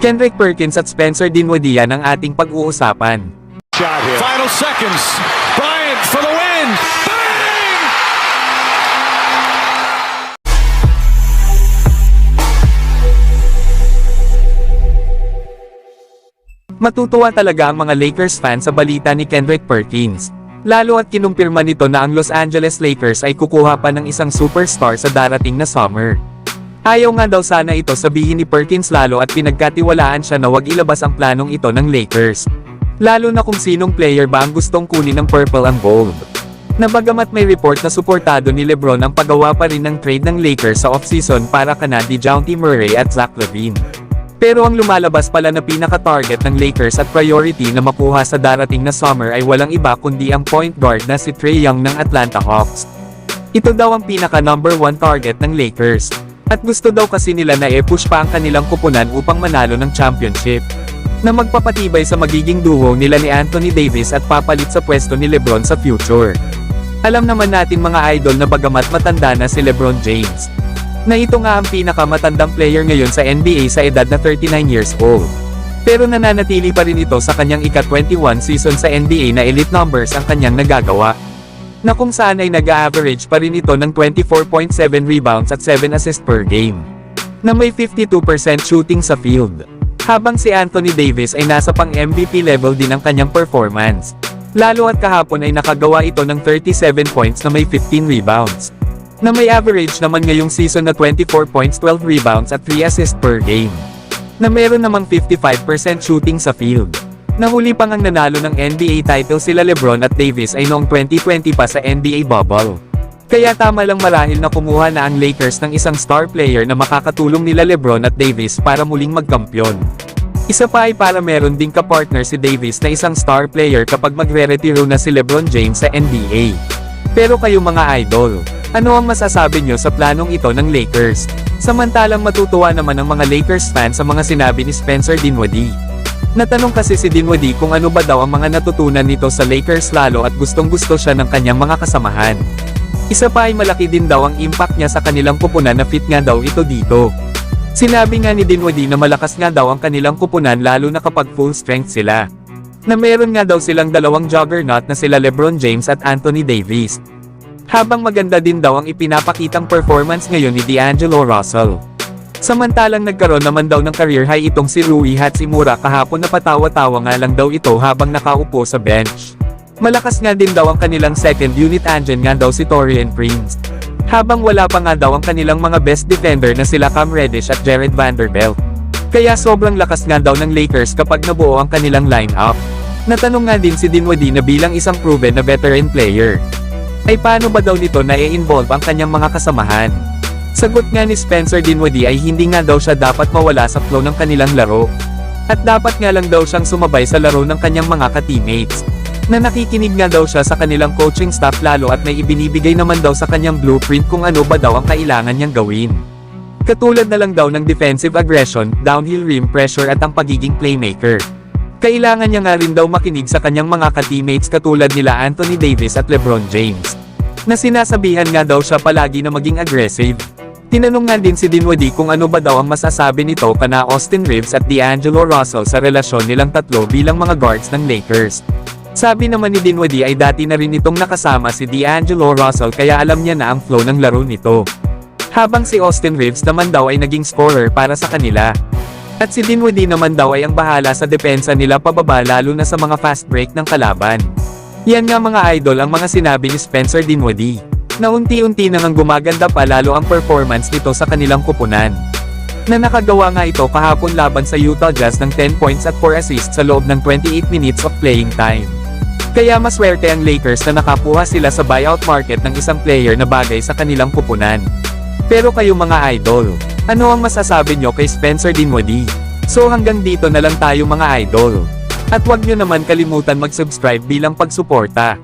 Kendrick Perkins at Spencer Dinwiddie ang ating pag-uusapan. Final seconds. Bryant for the win. Bang! Matutuwa talaga ang mga Lakers fans sa balita ni Kendrick Perkins. Lalo at kinumpirma nito na ang Los Angeles Lakers ay kukuha pa ng isang superstar sa darating na summer. Ayaw nga daw sana ito sabihin ni Perkins lalo at pinagkatiwalaan siya na wag ilabas ang planong ito ng Lakers. Lalo na kung sinong player ba ang gustong kunin ng purple and gold. Nabagamat may report na suportado ni LeBron ang paggawa pa rin ng trade ng Lakers sa offseason para kana DeJounte Murray at Zach LaVine. Pero ang lumalabas pala na pinaka-target ng Lakers at priority na makuha sa darating na summer ay walang iba kundi ang point guard na si Trae Young ng Atlanta Hawks. Ito daw ang pinaka-number 1 target ng Lakers. At gusto daw kasi nila na i-push pa ang kanilang kupunan upang manalo ng championship. Na magpapatibay sa magiging duo nila ni Anthony Davis at papalit sa pwesto ni LeBron sa future. Alam naman natin mga idol na bagamat matanda na si LeBron James, na ito nga ang pinakamatandang player ngayon sa NBA sa edad na 39 years old. Pero nananatili pa rin ito sa kanyang ika-21 season sa NBA na elite numbers ang kanyang nagagawa. Na kung saan ay nag-a-average pa rin ito ng 24.7 rebounds at 7 assists per game. Na may 52% shooting sa field. Habang si Anthony Davis ay nasa pang-MVP level din ang kanyang performance. Lalo at kahapon ay nakagawa ito ng 37 points na may 15 rebounds. Na may average naman ngayong season na 24 points, 12 rebounds at 3 assists per game. Na meron namang 55% shooting sa field. Nahuli pang ang nanalo ng NBA title sila LeBron at Davis ay noong 2020 pa sa NBA bubble. Kaya tama lang marahil na kumuha na ang Lakers ng isang star player na makakatulong nila LeBron at Davis para muling magkampyon. Isa pa ay para meron ding kapartner si Davis na isang star player kapag magre-retiro na si LeBron James sa NBA. Pero kayo mga idol, ano ang masasabi nyo sa planong ito ng Lakers? Samantalang matutuwa naman ang mga Lakers fans sa mga sinabi ni Spencer Dinwiddie. Natanong kasi si Dinwiddie kung ano ba daw ang mga natutunan nito sa Lakers lalo at gustong-gusto siya ng kanyang mga kasamahan. Isa pa ay malaki din daw ang impact niya sa kanilang kupunan na fit nga daw ito dito. Sinabi nga ni Dinwiddie na malakas nga daw ang kanilang kupunan lalo na kapag full strength sila. Na meron nga daw silang dalawang juggernaut na sila LeBron James at Anthony Davis. Habang maganda din daw ang ipinapakitang performance ngayon ni D'Angelo Russell. Samantalang nagkaroon naman daw ng career high itong si Rui Hachimura kahapon na patawa-tawa nga lang daw ito habang nakaupo sa bench. Malakas nga din daw ang kanilang second unit engine nga daw si Taurean Prince. Habang wala pa nga daw ang kanilang mga best defender na sila Cam Reddish at Jared Vanderbilt. Kaya sobrang lakas nga daw ng Lakers kapag nabuo ang kanilang lineup. Natanong nga din si Dinwiddie na bilang isang proven na veteran player, ay paano ba daw nito na i-involve ang kanyang mga kasamahan? Sagot nga ni Spencer Dinwiddie ay hindi nga daw siya dapat mawala sa flow ng kanilang laro. At dapat nga lang daw siyang sumabay sa laro ng kanyang mga ka-teammates. Na nakikinig nga daw siya sa kanilang coaching staff lalo at may ibinibigay naman daw sa kanyang blueprint kung ano ba daw ang kailangan niyang gawin. Katulad na lang daw ng defensive aggression, downhill rim pressure at ang pagiging playmaker. Kailangan niya nga rin daw makinig sa kanyang mga ka-teammates katulad nila Anthony Davis at LeBron James. Na sinasabihan nga daw siya palagi na maging aggressive. Tinanong nga din si Dinwiddie kung ano ba daw ang masasabi nito kana Austin Reeves at D'Angelo Russell sa relasyon nilang tatlo bilang mga guards ng Lakers. Sabi naman ni Dinwiddie ay dati na rin itong nakasama si D'Angelo Russell kaya alam niya na ang flow ng laro nito. Habang si Austin Reeves naman daw ay naging scorer para sa kanila. At si Dinwiddie naman daw ay ang bahala sa depensa nila pababa lalo na sa mga fast break ng kalaban. Yan nga mga idol ang mga sinabi ni Spencer Dinwiddie. Na unti-unti nang gumaganda pa lalo ang performance nito sa kanilang kupunan. Na nakagawa nga ito kahapon laban sa Utah Jazz ng 10 points at 4 assists sa loob ng 28 minutes of playing time. Kaya maswerte ang Lakers na nakakuha sila sa buyout market ng isang player na bagay sa kanilang kupunan. Pero kayo mga idol, ano ang masasabi nyo kay Spencer Dinwiddie? So hanggang dito na lang tayo mga idol. At huwag nyo naman kalimutan mag-subscribe bilang pagsuporta.